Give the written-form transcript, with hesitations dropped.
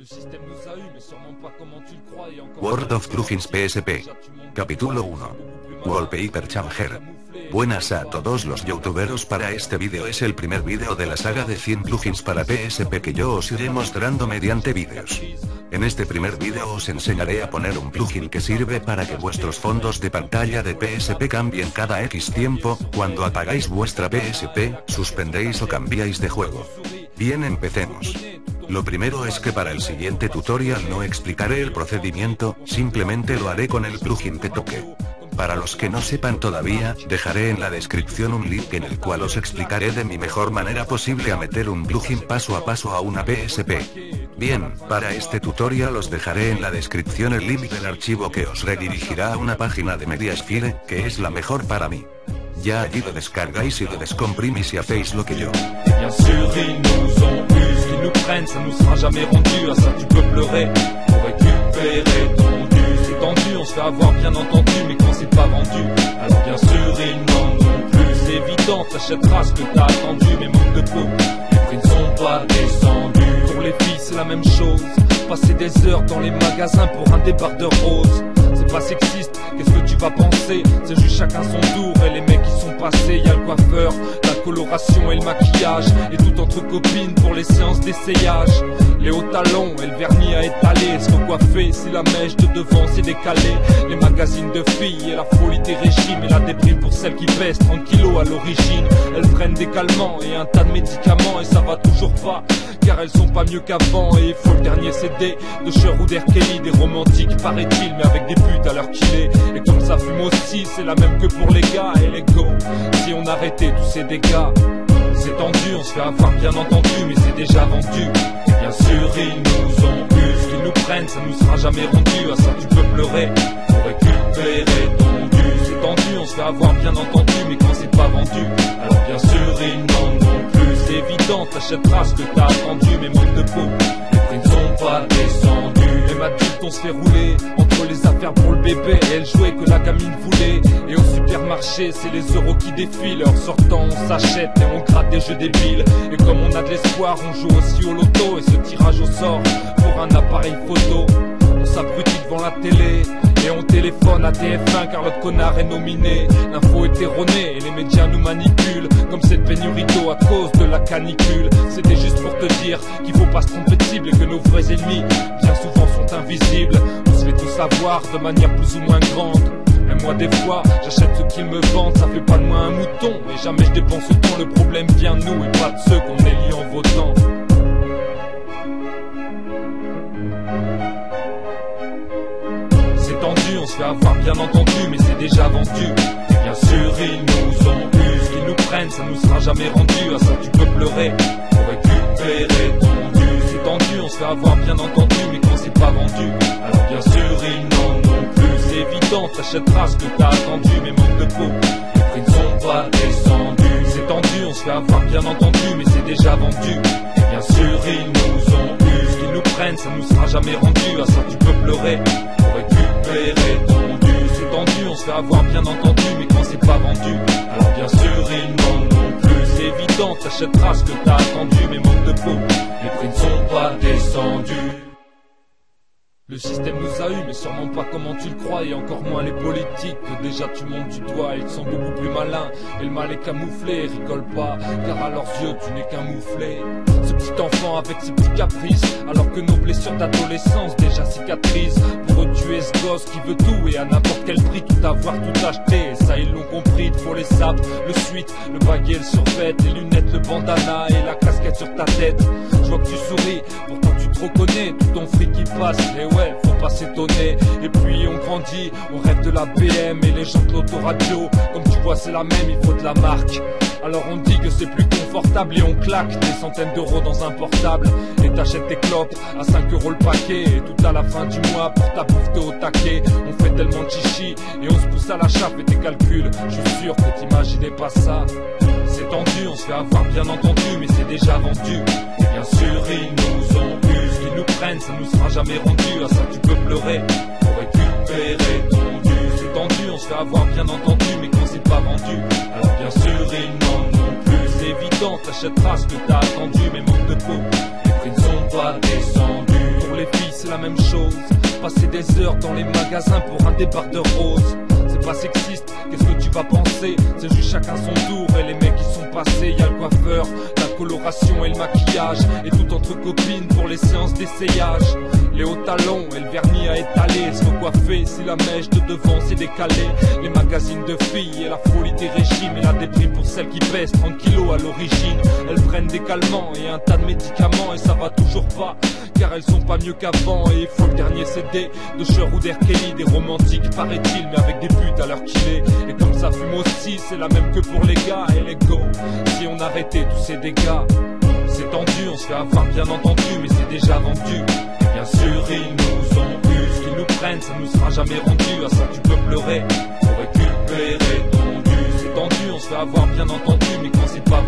Le système nous a eu, mais sûrement pas comment tu le crois et encore... World of Plugins PSP. Capítulo 1. Wallpaper Changer. Buenas a todos los youtuberos, para este vídeo es el primer vídeo de la saga de 100 plugins para PSP que yo os iré mostrando mediante vídeos. En este primer vídeo os enseñaré a poner un plugin que sirve para que vuestros fondos de pantalla de PSP cambien cada X tiempo. Cuando apagáis vuestra PSP, suspendéis o cambiáis de juego. Bien, empecemos. Lo primero es que para el siguiente tutorial no explicaré el procedimiento, simplemente lo haré con el plugin que toque. Para los que no sepan todavía, dejaré en la descripción un link en el cual os explicaré de mi mejor manera posible a meter un plugin paso a paso a una PSP. Bien, para este tutorial os dejaré en la descripción el link del archivo que os redirigirá a una página de Mediaspire, que es la mejor para mí. Ya allí lo descargáis y lo descomprimís y hacéis lo que yo. Bien sûr, ils nous ont eu, ce qu'ils nous prennent, ça nous sera jamais rendu. À ça tu peux pleurer pour récupérer ton dû. C'est tendu, on se fait avoir bien entendu, mais quand c'est pas vendu, alors bien sûr ils n'en ont plus. C'est évident, t'achèteras ce que t'as attendu, mais manque de peau, les prix ne sont pas descendus. Pour les filles c'est la même chose, passer des heures dans les magasins pour un débardeur rose. C'est pas sexiste, qu'est-ce que tu vas penser? C'est juste chacun son tour, et les mecs qui sont passés, y'a le coiffeur, la coloration et le maquillage, et tout entre copines pour les séances d'essayage. Les hauts talons et le vernis à étaler, est-ce que coiffer si la mèche de devant s'est décalée? Les magazines de filles et la folie des régimes, et la déprime pour celles qui pèsent 30 kilos à l'origine. Elles prennent des calmants et un tas de médicaments, et ça va toujours pas, car elles sont pas mieux qu'avant. Et il faut le dernier CD de Cher ou d'R. Kelly, des romantiques paraît-il, mais avec des putes à l'heure qu'il est. Et comme ça fume aussi, c'est la même que pour les gars. Et les go, si on arrêtait tous ces dégâts. C'est tendu, on se fait avoir bien entendu, mais c'est déjà vendu. Et bien sûr ils nous ont eu, ce qu'ils nous prennent, ça nous sera jamais rendu. À ça tu peux pleurer pour récupérer ton dû. C'est tendu, on se fait avoir bien entendu, mais quand c'est pas vendu, alors bien sûr ils n'en ont plus. C'est évident, t'achèteras ce que t'as attendu, mais manque de peau, les prix ne sont pas descendus. Les adultes on se fait rouler entre les affaires pour le bébé et elle jouait que la gamine voulait. Et au supermarché c'est les euros qui défilent. En sortant on s'achète et on gratte des jeux débiles. Et comme on a de l'espoir on joue aussi au loto. Et ce tirage au sort pour un appareil photo, on s'abrutit devant la télé et on téléphone à TF1 car l'autre connard est nominé. L'info est erronée et les médias nous manipulent comme cette pénurie d'eau à cause de la canicule. C'était juste pour te dire qu'il faut pas se tromper de cible et que nos vrais ennemis bien souvent sont invisibles. On se fait tout savoir de manière plus ou moins grande. Mais moi des fois j'achète ce qu'ils me vendent, ça fait pas de moi un mouton. Et jamais je dépense autant, le problème vient de nous et pas de ceux qu'on élit en votant. C'est tendu, on se fait avoir bien entendu, mais c'est déjà vendu. Et bien sûr ils nous ont eu, ce qu'ils nous prennent, ça nous sera jamais rendu. À ça tu peux pleurer pour récupérer ton dû. C'est tendu, on se fait avoir bien entendu, mais quand c'est pas vendu, alors bien sûr ils n'en ont plus. C'est évident, t'achèteras ce que t'as attendu, mais manque de peau, les prix ne sont pas descendus. C'est tendu, on se fait avoir bien entendu, mais c'est déjà vendu. Et bien sûr ils nous ont eu, ce qu'ils nous prennent, ça nous sera jamais rendu. À ça tu peux pleurer pour récupérer ton dû. C'est tendu, on se fait avoir bien entendu, mais quand c'est pas vendu, alors bien sûr ils n'en ont plus. C'est évident, t'achèteras ce que t'as attendu, mais manque de peau, les prix ne sont pas descendus. Le système nous a eu, mais sûrement pas comment tu le crois, et encore moins les politiques, que déjà tu montes du doigt. Ils sont beaucoup plus malins, et le mal est camouflé. Rigole pas, car à leurs yeux tu n'es qu'un mouflé. Ce petit enfant avec ses petits caprices, alors que nos blessures d'adolescence déjà cicatrisent. Pour eux tu es ce gosse qui veut tout, et à n'importe quel prix tout avoir, tout acheter. Et ça ils l'ont compris, il faut les sapes, le suite, le baguet, le survêt, les lunettes, le bandana et la casquette sur ta tête. Je vois que tu souris, pourtant tu te reconnais, tout ton fric qui passe. Et ouais, faut pas s'étonner. Et puis on grandit, on rêve de la BM et les gens de l'autoradio. Comme tu vois c'est la même, il faut de la marque. Alors on dit que c'est plus confortable et on claque des centaines d'euros dans un portable. Et t'achètes tes clopes à 5 euros le paquet. Et tout à la fin du mois pour ta bouffe t'es au taquet. On fait tellement de chichi et on se pousse à la chape. Et tes calculs, je suis sûr que t'imaginais pas ça. C'est tendu, on se fait avoir bien entendu, mais c'est déjà vendu. Et bien sûr ils nous ont eu, ce qu'ils nous prennent, ça nous sera jamais rendu. À ça tu peux pleurer pour récupérer ton dû. C'est tendu, on se fait avoir bien entendu, mais quand c'est pas vendu, alors bien sûr ils n'en ont plus. C'est évident, t'achèteras ce que t'as attendu, mais manque de peau, les prix ne sont pas descendus. Pour les des heures dans les magasins pour un débardeur rose. C'est pas sexiste, qu'est-ce que tu vas penser? C'est juste chacun son tour et les mecs qui sont passés. Y'a le coiffeur, la coloration et le maquillage, et tout entre copines pour les séances d'essayage. Les hauts talons et le vernis à étaler, se recoiffer si la mèche de devant s'est décalée. Les magazines de filles et la folie des régimes, et la débris pour celles qui pèsent 30 kilos à l'origine. Elles prennent des calmants et un tas de médicaments et ça va toujours pas, car elles sont pas mieux qu'avant. Et il faut le dernier CD de Cher ou d'R. Kelly, des romantiques paraît-il, mais avec des putes à l'heure qu'il est. Et comme ça fume aussi, c'est la même que pour les gars. Et les go, si on arrêtait tous ces dégâts, c'est tendu, on se fait avoir bien entendu, mais c'est déjà vendu. Et bien sûr ils nous ont eu, ce qu'ils nous prennent ça nous sera jamais rendu. À ça tu peux pleurer pour récupérer ton dû. C'est tendu, on se fait avoir bien entendu, mais quand c'est pas vendu